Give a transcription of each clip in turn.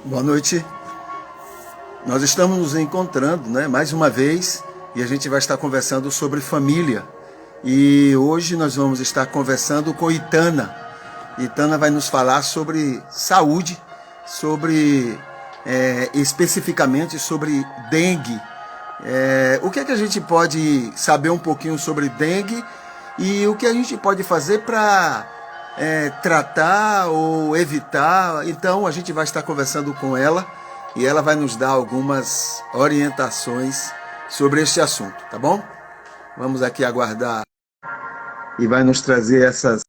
Boa noite. Nós estamos nos encontrando, né, mais uma vez, e a gente vai estar conversando sobre família. E hoje nós vamos estar conversando com Itana. Itana vai nos falar sobre saúde, sobre especificamente sobre dengue. O que é que a gente pode saber um pouquinho sobre dengue e o que a gente pode fazer para tratar ou evitar. Então a gente vai estar conversando com ela e ela vai nos dar algumas orientações sobre este assunto, tá bom? Vamos aqui aguardar e vai nos trazer essas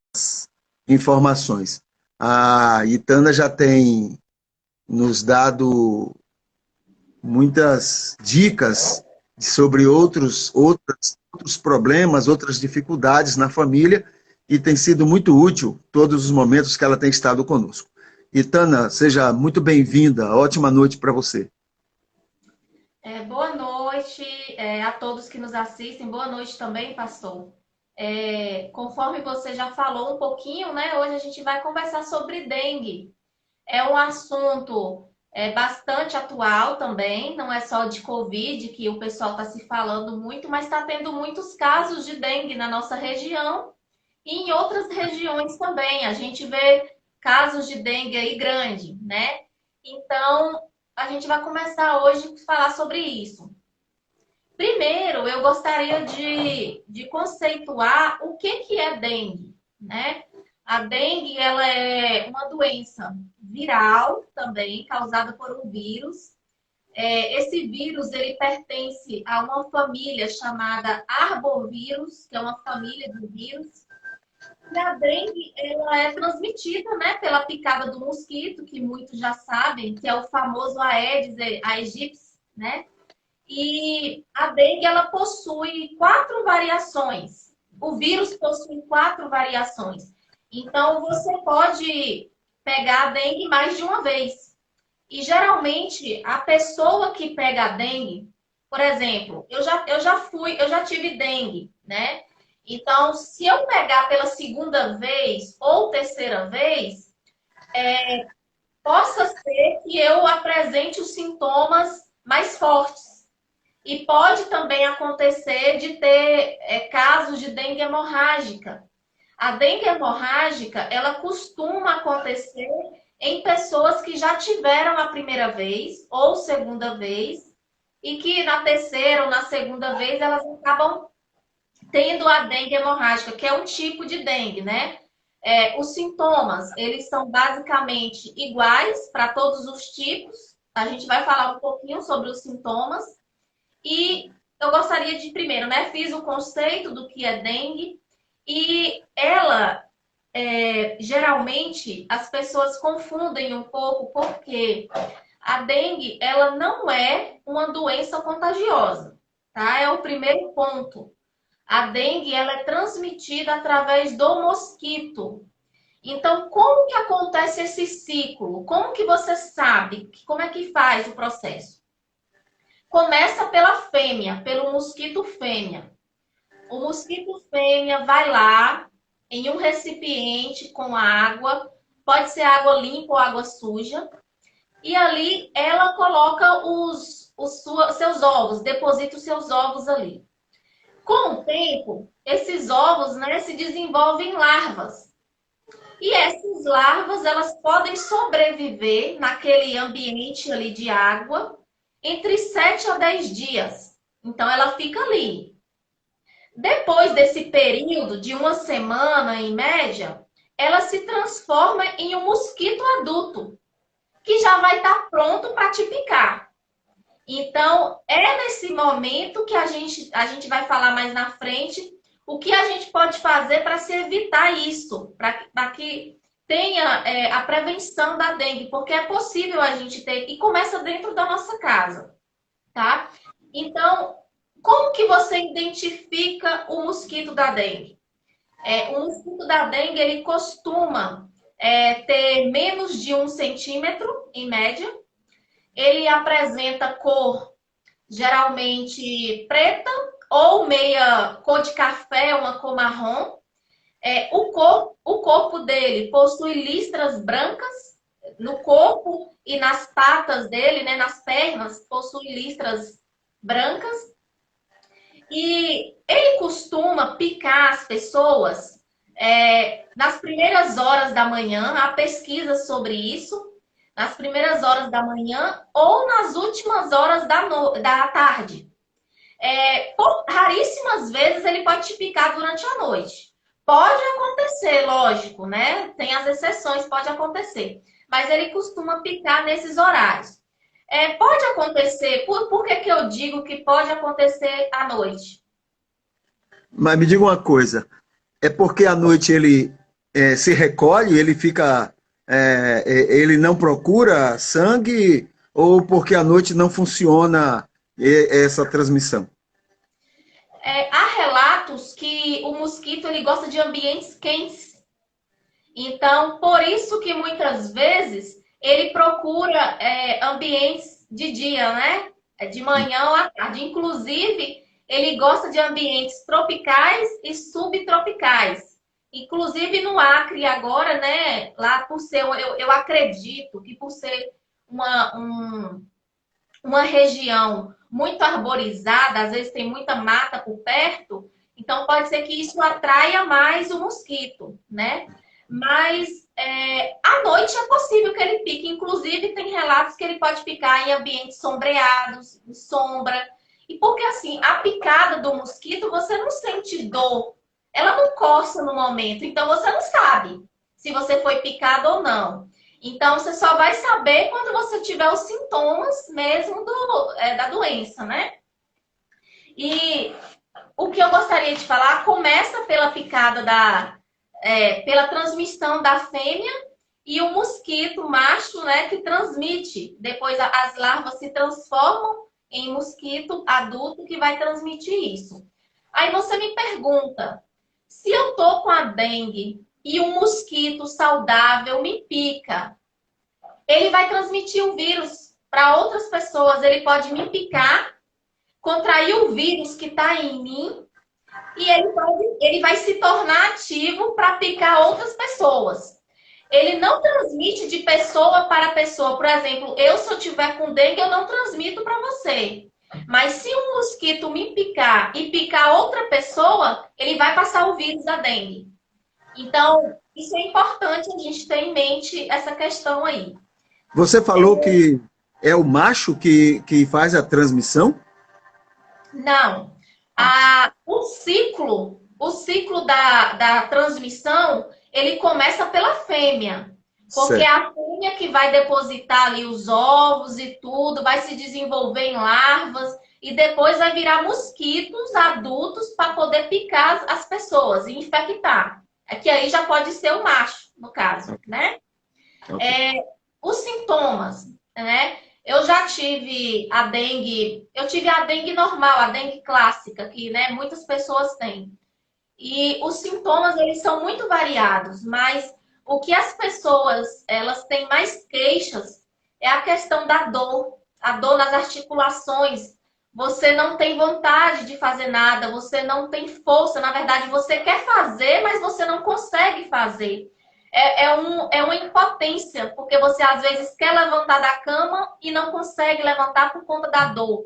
informações. A Itana já tem nos dado muitas dicas sobre outros problemas, outras dificuldades na família, e tem sido muito útil todos os momentos que ela tem estado conosco. Itana, seja muito bem-vinda. Ótima noite para você. Boa noite, a todos que nos assistem. Boa noite também, pastor. Conforme você já falou um pouquinho, né? Hoje a gente vai conversar sobre dengue. É um assunto bastante atual também, não é só de Covid que o pessoal está se falando muito, mas está tendo muitos casos de dengue na nossa região e em outras regiões também. A gente vê casos de dengue aí grande, né? Então, a gente vai começar hoje a falar sobre isso. Primeiro, eu gostaria de conceituar o que é dengue, né? A dengue, ela é uma doença viral também, causada por um vírus. Esse vírus, ele pertence a uma família chamada arbovírus, que é uma família de vírus. E a dengue, ela é transmitida, né, pela picada do mosquito, que muitos já sabem, que é o famoso Aedes aegypti, né? E a dengue, ela possui 4 variações. O vírus possui 4 variações. Então, você pode pegar a dengue mais de uma vez. E, geralmente, a pessoa que pega a dengue, por exemplo, eu já tive dengue, né? Então, se eu pegar pela segunda vez ou terceira vez, possa ser que eu apresente os sintomas mais fortes. E pode também acontecer de ter casos de dengue hemorrágica. A dengue hemorrágica, ela costuma acontecer em pessoas que já tiveram a primeira vez ou segunda vez e que na terceira ou na segunda vez elas acabam tendo a dengue hemorrágica, que é um tipo de dengue, né? Os sintomas, eles são basicamente iguais para todos os tipos. A gente vai falar um pouquinho sobre os sintomas. E eu gostaria de, primeiro, né? Fiz o conceito do que é dengue. E ela, geralmente, as pessoas confundem um pouco, porque a dengue, ela não é uma doença contagiosa, tá? É o primeiro ponto. A dengue, ela é transmitida através do mosquito. Então, como que acontece esse ciclo? Como que você sabe? Como é que faz o processo? Começa pela fêmea, pelo mosquito fêmea. O mosquito fêmea vai lá em um recipiente com água, pode ser água limpa ou água suja, e ali ela coloca seus ovos, deposita os seus ovos ali. Com o tempo, esses ovos, né, se desenvolvem em larvas. E essas larvas, elas podem sobreviver naquele ambiente ali de água entre 7 a 10 dias. Então, ela fica ali. Depois desse período de uma semana, em média, ela se transforma em um mosquito adulto, que já vai estar pronto para te picar. Então, é nesse momento que a gente vai falar mais na frente o que a gente pode fazer para se evitar isso, para que tenha a prevenção da dengue, porque é possível a gente ter, e começa dentro da nossa casa, tá? Então, como que você identifica o mosquito da dengue? O mosquito da dengue, ele costuma ter menos de 1 centímetro, em média. Ele apresenta cor geralmente preta ou meia cor de café, uma cor marrom. O corpo dele possui listras brancas no corpo e nas patas dele, né, nas pernas, possui listras brancas. E ele costuma picar as pessoas nas primeiras horas da manhã. Há pesquisas sobre isso. Nas primeiras horas da manhã ou nas últimas horas da tarde. Por raríssimas vezes ele pode te picar durante a noite. Pode acontecer, lógico, né? Tem as exceções, pode acontecer. Mas ele costuma picar nesses horários. Pode acontecer, por que que eu digo que pode acontecer à noite? Mas me diga uma coisa, é porque à noite ele se recolhe, ele fica, ele não procura sangue, ou porque à noite não funciona essa transmissão? Há relatos que o mosquito ele gosta de ambientes quentes. Então, por isso que muitas vezes ele procura ambientes de dia, né? De manhã ou à tarde. Inclusive, ele gosta de ambientes tropicais e subtropicais. Inclusive no Acre agora, né? Lá por ser, eu acredito que por ser uma região muito arborizada, às vezes tem muita mata por perto, então pode ser que isso atraia mais o mosquito, né? Mas à noite é possível que ele pique. Inclusive, tem relatos que ele pode picar em ambientes sombreados, em sombra. E porque assim, a picada do mosquito, você não sente dor. Ela não coça no momento. Então, você não sabe se você foi picado ou não. Então, você só vai saber quando você tiver os sintomas mesmo da doença, né? E o que eu gostaria de falar começa pela picada pela transmissão da fêmea e o mosquito macho, né, que transmite. Depois as larvas se transformam em mosquito adulto que vai transmitir isso. Aí você me pergunta, se eu tô com a dengue e um mosquito saudável me pica, ele vai transmitir o vírus para outras pessoas. Ele pode me picar, contrair o vírus que está em mim e ele vai se tornar ativo para picar outras pessoas. Ele não transmite de pessoa para pessoa. Por exemplo, se eu tiver com dengue, eu não transmito para você. Mas se um mosquito me picar e picar outra pessoa, ele vai passar o vírus da dengue. Então, isso é importante a gente ter em mente essa questão aí. Você falou que é o macho que faz a transmissão? Não. O ciclo da transmissão, ele começa pela fêmea. Porque é Certo. a fêmea que vai depositar ali os ovos e tudo, vai se desenvolver em larvas e depois vai virar mosquitos adultos para poder picar as pessoas e infectar. É que aí já pode ser o macho, no caso, né? Ok. Os sintomas, né? Eu já tive a dengue, eu tive a dengue normal, a dengue clássica, que, né, muitas pessoas têm. E os sintomas, eles são muito variados, mas o que as pessoas, elas têm mais queixas é a questão da dor, a dor nas articulações. Você não tem vontade de fazer nada, você não tem força, na verdade, você quer fazer, mas você não consegue fazer. É uma impotência, porque você às vezes quer levantar da cama e não consegue levantar por conta da dor.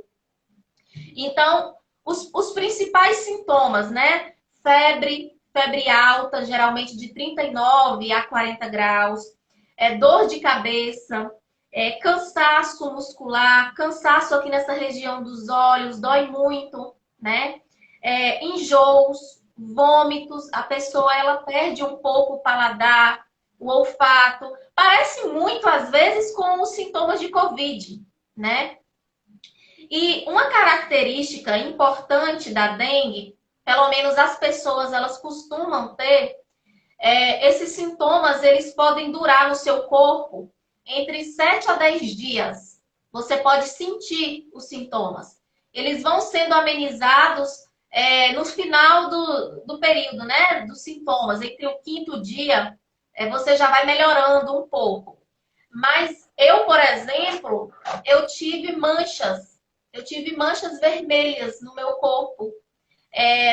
Então, os principais sintomas, né? Febre alta, geralmente de 39 a 40 graus, dor de cabeça, cansaço muscular, cansaço aqui nessa região dos olhos, dói muito, né? Enjoos, vômitos, a pessoa ela perde um pouco o paladar, o olfato. Parece muito, às vezes, com os sintomas de Covid, né? E uma característica importante da dengue, pelo menos as pessoas elas costumam ter, esses sintomas eles podem durar no seu corpo entre 7 a 10 dias. Você pode sentir os sintomas. Eles vão sendo amenizados no final do período, né? Dos sintomas. Entre o quinto dia, você já vai melhorando um pouco. Mas eu, por exemplo, eu tive manchas. Eu tive manchas vermelhas no meu corpo,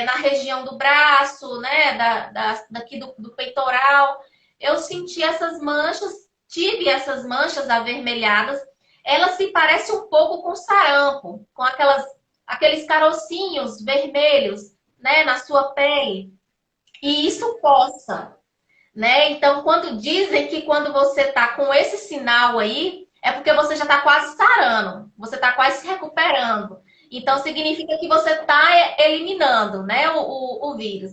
na região do braço, né? Daqui do peitoral. Eu senti essas manchas, tive essas manchas avermelhadas, ela se parece um pouco com sarampo, com aqueles carocinhos vermelhos, né, na sua pele. E isso coça, né? Então, quando dizem que quando você tá com esse sinal aí, é porque você já tá quase sarando, você tá quase se recuperando. Então, significa que você tá eliminando, né, o vírus.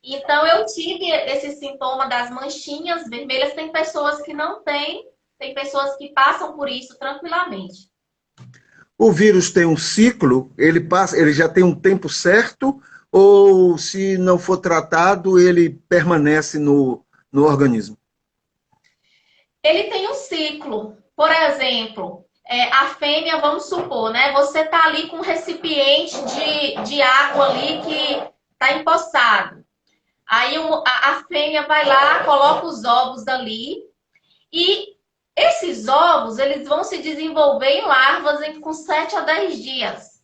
Então, eu tive esse sintoma das manchinhas vermelhas. Tem pessoas que não têm, tem pessoas que passam por isso tranquilamente. O vírus tem um ciclo, ele passa, ele já tem um tempo certo, ou se não for tratado, ele permanece no organismo? Ele tem um ciclo. Por exemplo, a fêmea, vamos supor, né? Você tá ali com um recipiente de água ali que tá empoçado. Aí a fêmea vai lá, coloca os ovos dali e esses ovos, eles vão se desenvolver em larvas com 7 a 10 dias.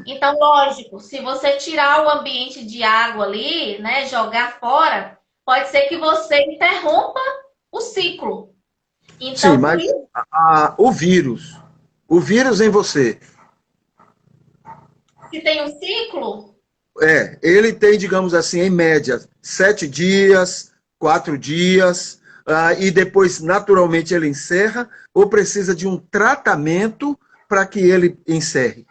Então, lógico, se você tirar o ambiente de água ali, né, jogar fora, pode ser que você interrompa o ciclo. Sim, Então, por mas isso o vírus em você, que tem um ciclo, ele tem, digamos assim, em média, 7 dias, 4 dias, e depois, naturalmente, ele encerra, ou precisa de um tratamento para que ele encerre?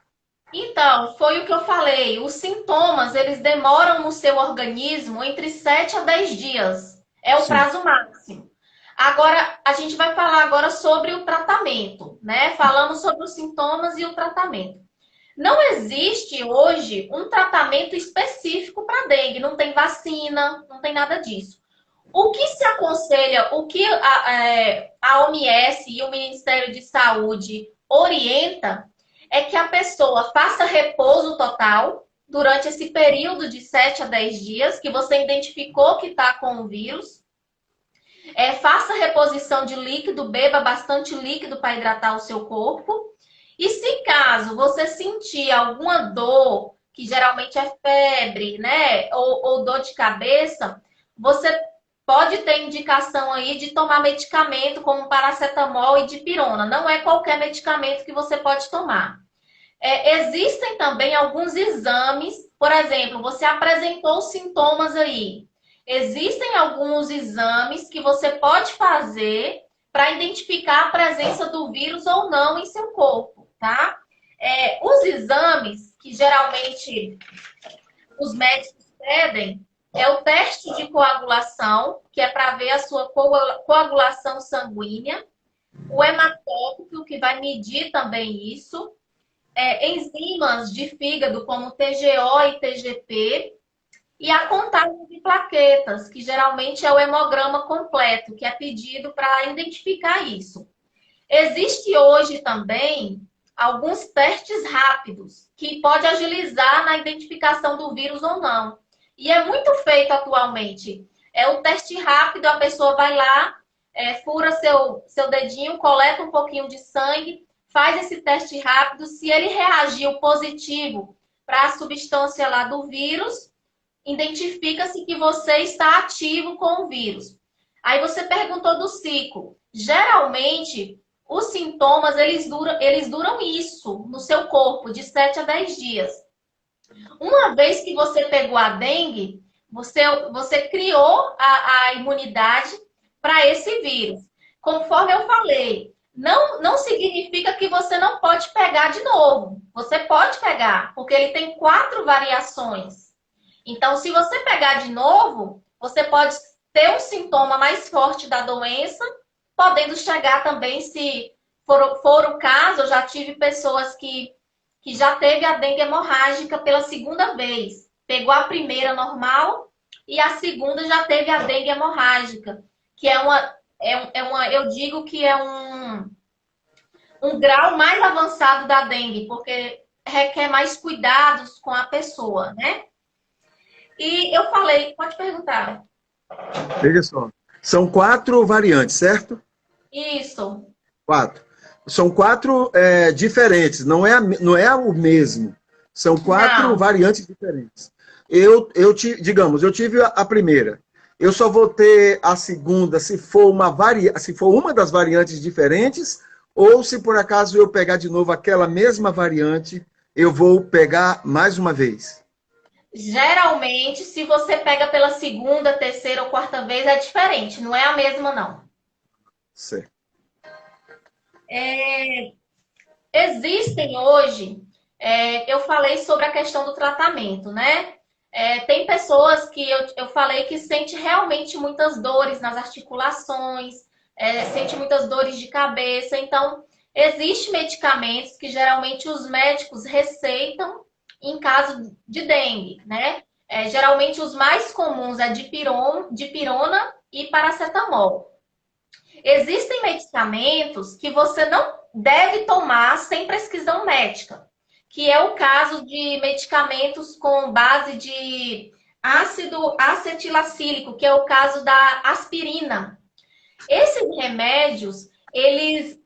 então, foi o que eu falei. Os sintomas, eles demoram no seu organismo entre 7 a 10 dias. É o Sim. prazo máximo. Agora, a gente vai falar agora sobre o tratamento, né? Falamos sobre os sintomas e o tratamento. Não existe hoje um tratamento específico para dengue. Não tem vacina, não tem nada disso. O que se aconselha, o que a OMS e o Ministério de Saúde orienta é que a pessoa faça repouso total durante esse período de 7 a 10 dias que você identificou que está com o vírus. Faça reposição de líquido, beba bastante líquido para hidratar o seu corpo. E se caso você sentir alguma dor, que geralmente é febre, né, ou dor de cabeça, você pode ter indicação aí de tomar medicamento como paracetamol e dipirona. Não é qualquer medicamento que você pode tomar. Existem também alguns exames, por exemplo, você apresentou sintomas aí. Existem alguns exames que você pode fazer para identificar a presença do vírus ou não em seu corpo, tá? Os exames que geralmente os médicos pedem é o teste de coagulação, que é para ver a sua coagulação sanguínea, o hematócrito, que vai medir também isso, enzimas de fígado, como TGO e TGP, e a contagem de plaquetas, que geralmente é o hemograma completo, que é pedido para identificar isso. Existe hoje também alguns testes rápidos, que pode agilizar na identificação do vírus ou não. E é muito feito atualmente. É o teste rápido, a pessoa vai lá, fura seu dedinho, coleta um pouquinho de sangue, faz esse teste rápido. Se ele reagiu positivo para a substância lá do vírus, identifica-se que você está ativo com o vírus. Aí você perguntou do ciclo. Geralmente, os sintomas, eles duram isso no seu corpo, de 7 a 10 dias. Uma vez que você pegou a dengue, você criou a imunidade para esse vírus. Conforme eu falei, não significa que você não pode pegar de novo. Você pode pegar, porque ele tem 4 variações. Então, se você pegar de novo, você pode ter um sintoma mais forte da doença, podendo chegar também, se for o caso, eu já tive pessoas que já teve a dengue hemorrágica pela segunda vez. Pegou a primeira normal e a segunda já teve a dengue hemorrágica, que eu digo que é um grau mais avançado da dengue, porque requer mais cuidados com a pessoa, né? E eu falei, pode perguntar. Veja só, são 4 variantes, certo? Isso. 4. São 4 diferentes, não é o mesmo. São 4 Não. variantes diferentes. Digamos, eu tive a primeira. eu só vou ter a segunda se for se for uma das variantes diferentes, ou se por acaso eu pegar de novo aquela mesma variante, eu vou pegar mais uma vez. Geralmente, se você pega pela segunda, terceira ou quarta vez, é diferente, não é a mesma, não. Certo. Existem hoje, eu falei sobre a questão do tratamento, né? Tem pessoas que eu falei que sente realmente muitas dores nas articulações, sente muitas dores de cabeça. Então, existem medicamentos que geralmente os médicos receitam em caso de dengue, né? Geralmente os mais comuns é dipirona e paracetamol. Existem medicamentos que você não deve tomar sem prescrição médica, que é o caso de medicamentos com base de ácido acetilacílico, que é o caso da aspirina. Esses remédios, eles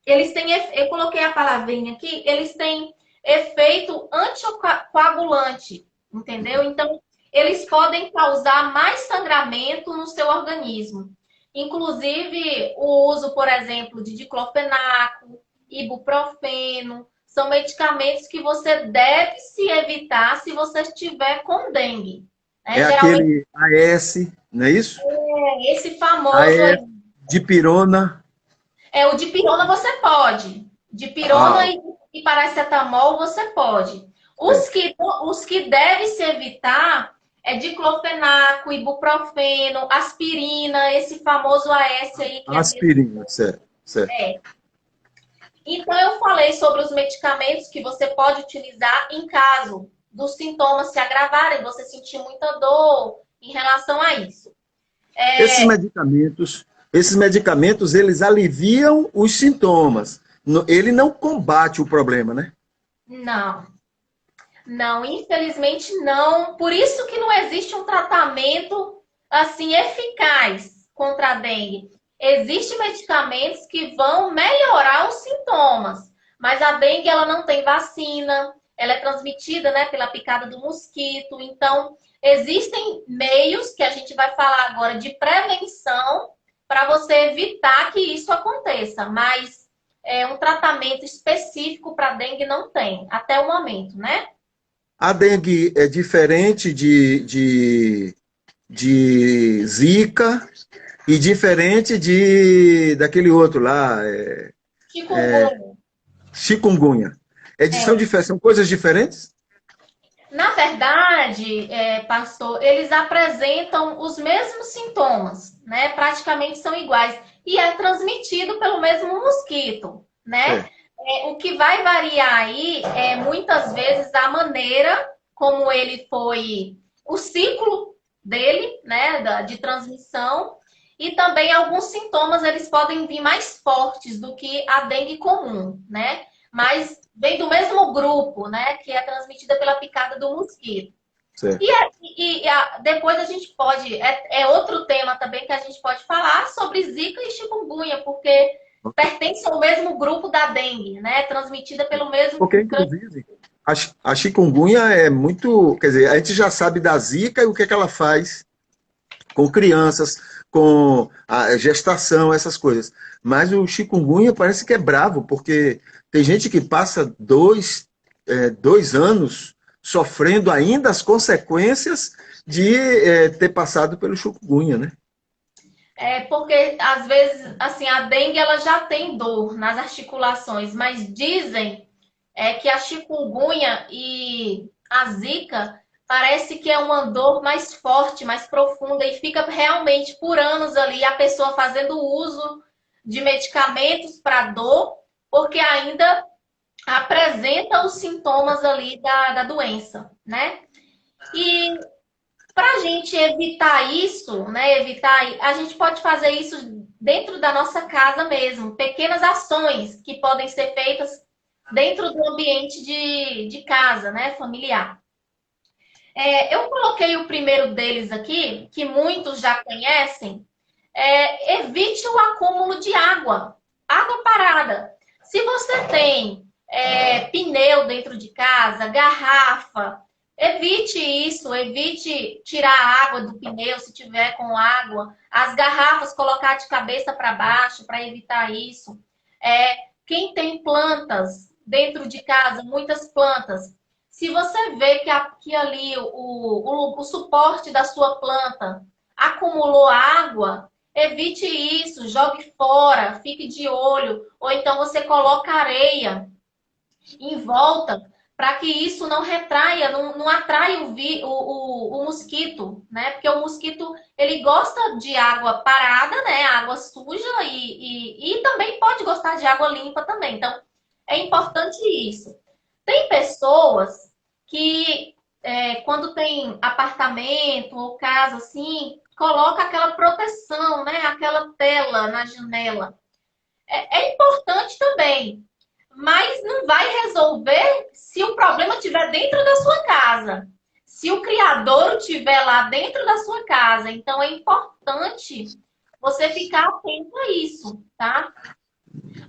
têm, eu coloquei a palavrinha aqui, eles têm efeito anticoagulante, entendeu? Então, eles podem causar mais sangramento no seu organismo. Inclusive, o uso, por exemplo, de diclofenaco, ibuprofeno, são medicamentos que você deve se evitar se você estiver com dengue. É Geralmente, aquele AS, não é isso? esse famoso AS, aí, dipirona. o dipirona você pode. Dipirona Ah, e paracetamol você pode. é. Os que deve se evitar é diclofenaco, ibuprofeno, aspirina, esse famoso AS aí que é. Aspirina, certo, certo. Então, eu falei sobre os medicamentos que você pode utilizar em caso dos sintomas se agravarem, você sentir muita dor em relação a isso. Esses medicamentos, eles aliviam os sintomas. Ele não combate o problema, né? Não, não, infelizmente não. Por isso que não existe um tratamento assim eficaz contra a dengue. Existem medicamentos que vão melhorar os sintomas, mas a dengue ela não tem vacina, ela é transmitida, né, pela picada do mosquito. Então, existem meios que a gente vai falar agora de prevenção para você evitar que isso aconteça, mas um tratamento específico para dengue não tem, até o momento, né? A dengue é diferente de Zika e diferente daquele outro lá, Chikungunya. chikungunya. São coisas diferentes? Na verdade, pastor, eles apresentam os mesmos sintomas, né? Praticamente são iguais. E é transmitido pelo mesmo mosquito, né? É. O que vai variar aí é muitas vezes a maneira como ele foi, o ciclo dele, né, de transmissão, e também alguns sintomas eles podem vir mais fortes do que a dengue comum, né? Mas vem do mesmo grupo, né, que é transmitida pela picada do mosquito. Certo. Depois a gente pode, outro tema também que a gente pode falar sobre Zika e chikungunya, porque pertencem ao mesmo grupo da dengue, né? Transmitida pelo mesmo. Porque, inclusive, a chikungunya é muito. Quer dizer, a gente já sabe da Zika e o que é que ela faz com crianças, com a gestação, essas coisas. Mas o chikungunya parece que é bravo, porque tem gente que passa 2 anos sofrendo ainda as consequências de ter passado pelo chikungunya, né? Porque às vezes, assim, a dengue ela já tem dor nas articulações, mas dizem que a chikungunya e a zika parece que é uma dor mais forte, mais profunda e fica realmente por anos ali a pessoa fazendo uso de medicamentos para dor, porque ainda apresenta os sintomas ali da doença, né? E para a gente evitar isso, né? A gente pode fazer isso dentro da nossa casa mesmo. Pequenas ações que podem ser feitas dentro do ambiente de casa, né? Familiar. Eu coloquei o primeiro deles aqui, que muitos já conhecem. Evite o acúmulo de água. Água parada. Se você tem pneu dentro de casa, garrafa, Evite isso, evite tirar a água do pneu se tiver com água, as garrafas colocar de cabeça para baixo para evitar isso. Quem tem plantas dentro de casa, muitas plantas, se você vê que ali o suporte da sua planta acumulou água, evite isso, jogue fora, fique de olho, ou então você coloca areia em volta para que isso não retraia, não atraia o mosquito, né? Porque o mosquito, ele gosta de água parada, né? Água suja e também pode gostar de água limpa também. Então, é importante isso. Tem pessoas que, quando tem apartamento ou casa assim, coloca aquela proteção, né? Aquela tela na janela. É importante também, mas não vai resolver se o problema estiver dentro da sua casa. Se o criador estiver lá dentro da sua casa. Então, é importante você ficar atento a isso, tá?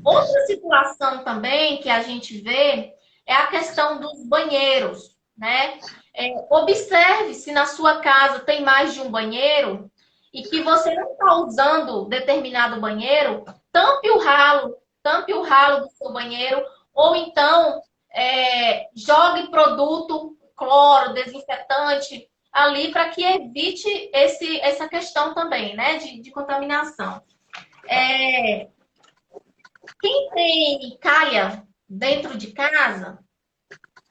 Outra situação também que a gente vê é a questão dos banheiros, né? Observe se na sua casa tem mais de um banheiro e que você não está usando determinado banheiro, tampe o ralo do seu banheiro, ou então jogue produto, cloro, desinfetante ali para que evite essa questão também, né, de contaminação. Quem tem calha dentro de casa,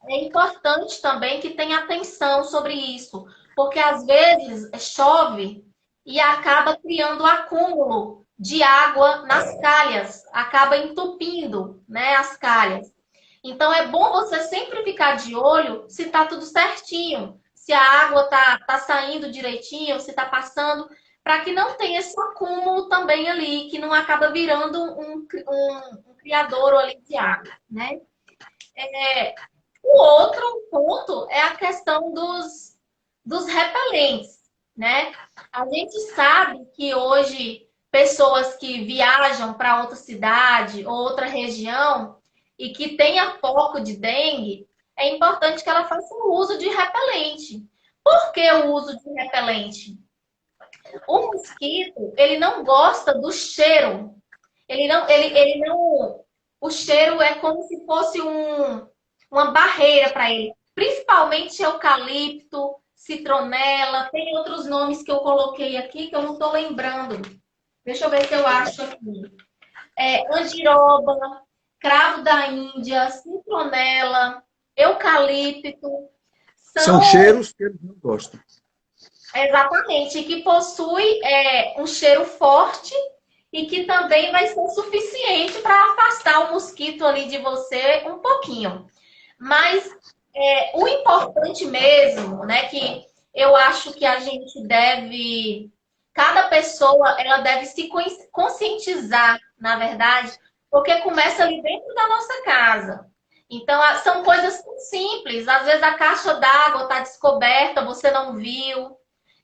é importante também que tenha atenção sobre isso, porque às vezes chove e acaba criando acúmulo de água nas calhas, acaba entupindo, né, as calhas. Então é bom você sempre ficar de olho se está tudo certinho, se a água tá saindo direitinho, se está passando, para que não tenha esse acúmulo também ali, que não acaba virando um criadouro ali de água, né? O outro ponto é a questão dos repelentes, né? A gente sabe que hoje pessoas que viajam para outra cidade ou outra região e que tenha foco de dengue, é importante que ela faça o uso de repelente. Por que o uso de repelente? O mosquito, ele não gosta do cheiro. Ele não. O cheiro é como se fosse uma barreira para ele. Principalmente eucalipto, citronela, tem outros nomes que eu coloquei aqui que eu não estou lembrando. Deixa eu ver se eu acho aqui. Andiroba, cravo da Índia, citronela, eucalipto. São cheiros que eles não gostam. Exatamente, que possui um cheiro forte e que também vai ser suficiente para afastar o mosquito ali de você um pouquinho. Mas o importante mesmo, né, que eu acho que a gente deve, cada pessoa, ela deve se conscientizar, na verdade, porque começa ali dentro da nossa casa. Então, são coisas simples. Às vezes a caixa d'água está descoberta, você não viu.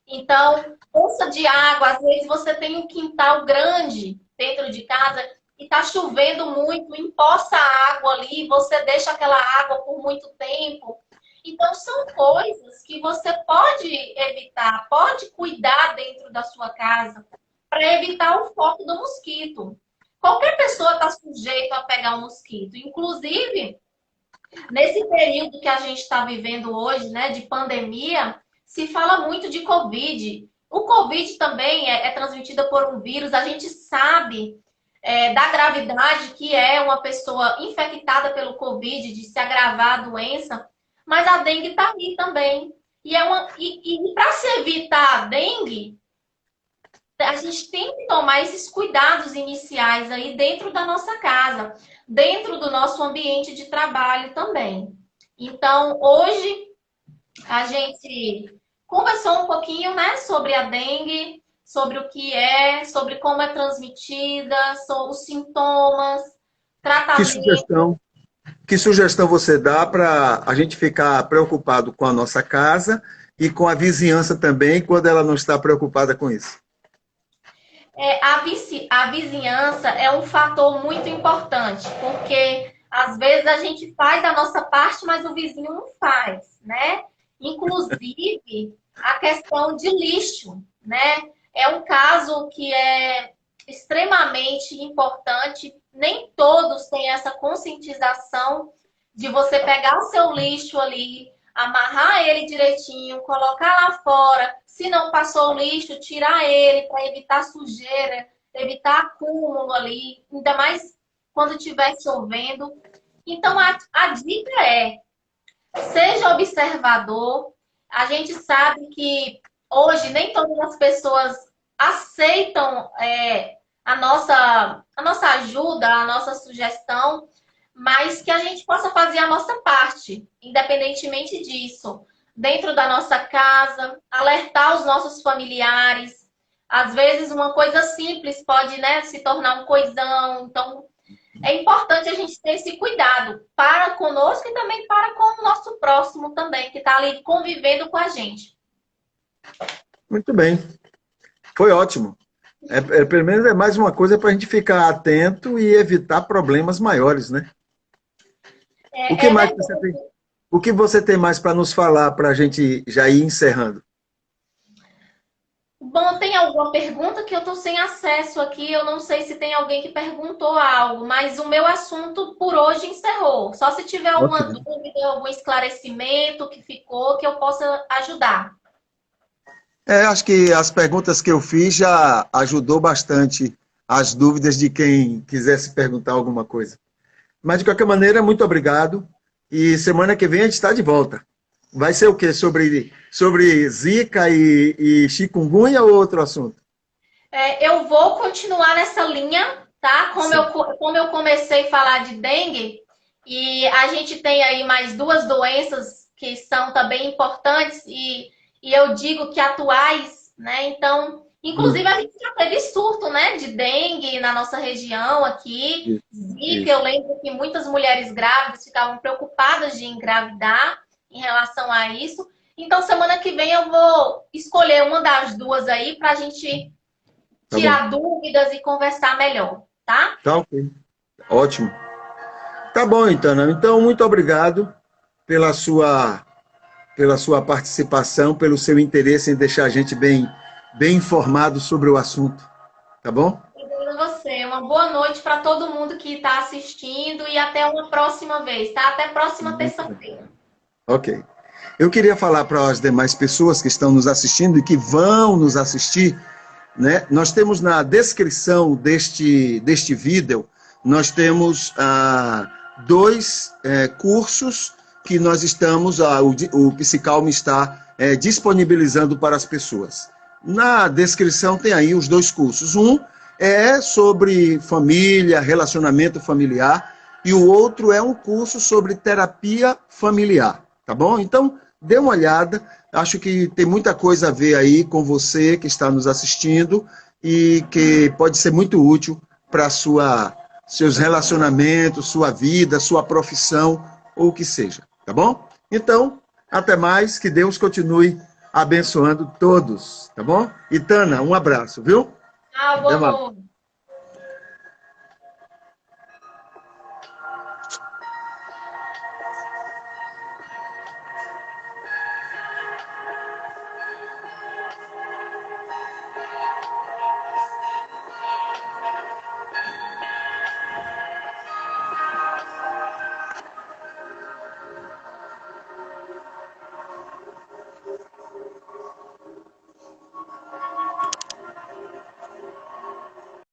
Então, poça de água, às vezes você tem um quintal grande dentro de casa e está chovendo muito, empoça a água ali, você deixa aquela água por muito tempo. Então, são coisas que você pode evitar, pode cuidar dentro da sua casa para evitar o foco do mosquito. Qualquer pessoa está sujeita a pegar um mosquito. Inclusive, nesse período que a gente está vivendo hoje, né, de pandemia, se fala muito de Covid. O Covid também é transmitida por um vírus. A gente sabe da gravidade que é uma pessoa infectada pelo Covid, de se agravar a doença, mas a dengue está aí também. E para se evitar a dengue, a gente tem que tomar esses cuidados iniciais aí dentro da nossa casa, dentro do nosso ambiente de trabalho também. Então, hoje, a gente conversou um pouquinho, né, sobre a dengue, sobre o que é, sobre como é transmitida, sobre os sintomas, tratamento. Que sugestão você dá para a gente ficar preocupado com a nossa casa e com a vizinhança também, quando ela não está preocupada com isso? A vizinhança é um fator muito importante, porque às vezes a gente faz a nossa parte, mas o vizinho não faz, né? Inclusive, a questão de lixo, né? É um caso que é extremamente importante. Nem todos têm essa conscientização de você pegar o seu lixo ali, amarrar ele direitinho, colocar lá fora. Se não passou o lixo, tirar ele para evitar sujeira, evitar acúmulo ali, ainda mais quando estiver chovendo. Então, a dica é: seja observador. A gente sabe que hoje nem todas as pessoas aceitam a nossa ajuda, a nossa sugestão, mas que a gente possa fazer a nossa parte, independentemente disso, dentro da nossa casa, alertar os nossos familiares. Às vezes uma coisa simples pode, né, se tornar um coisão. Então, é importante a gente ter esse cuidado para conosco e também para com o nosso próximo também, que está ali convivendo com a gente. Muito bem. Foi ótimo. Pelo menos é mais uma coisa para a gente ficar atento e evitar problemas maiores, né? O que mais você tem? O que você tem mais para nos falar para a gente já ir encerrando? Bom, tem alguma pergunta que eu estou sem acesso aqui? Eu não sei se tem alguém que perguntou algo, mas o meu assunto por hoje encerrou. Só se tiver alguma Ok. dúvida, algum esclarecimento que ficou, que eu possa ajudar. Acho que as perguntas que eu fiz já ajudou bastante as dúvidas de quem quisesse perguntar alguma coisa. Mas, de qualquer maneira, muito obrigado. E semana que vem a gente está de volta. Vai ser o quê? Sobre Zika e chikungunya ou outro assunto? Eu vou continuar nessa linha, tá? Sim. Como eu comecei a falar de dengue, e a gente tem aí mais duas doenças que são também importantes, e eu digo que atuais, né? Então, inclusive a gente já teve surto, né, de dengue na nossa região aqui. Isso, Zika, eu isso. lembro que muitas mulheres grávidas ficavam preocupadas de engravidar em relação a isso. Então, semana que vem eu vou escolher uma das duas aí para a gente Tá bom. tirar dúvidas e conversar melhor, tá? Tá ok. Ótimo. Tá bom, então. Então, muito obrigado pela sua participação, pelo seu interesse em deixar a gente bem informado sobre o assunto. Tá bom? Obrigada a você. Uma boa noite para todo mundo que está assistindo e até uma próxima vez, tá? Até próxima Muito bem. terça-feira. Ok. Eu queria falar para as demais pessoas que estão nos assistindo e que vão nos assistir, né? Nós temos na descrição deste vídeo, nós temos dois cursos que nós estamos, o Psicalme está disponibilizando para as pessoas. Na descrição tem aí os dois cursos. Um é sobre família, relacionamento familiar, e o outro é um curso sobre terapia familiar, tá bom? Então, dê uma olhada, acho que tem muita coisa a ver aí com você que está nos assistindo e que pode ser muito útil para seus relacionamentos, sua vida, sua profissão, ou o que seja, tá bom? Então, até mais, que Deus continue abençoando todos, tá bom? E Tana, um abraço, viu? Ah, Até boa mais. noite.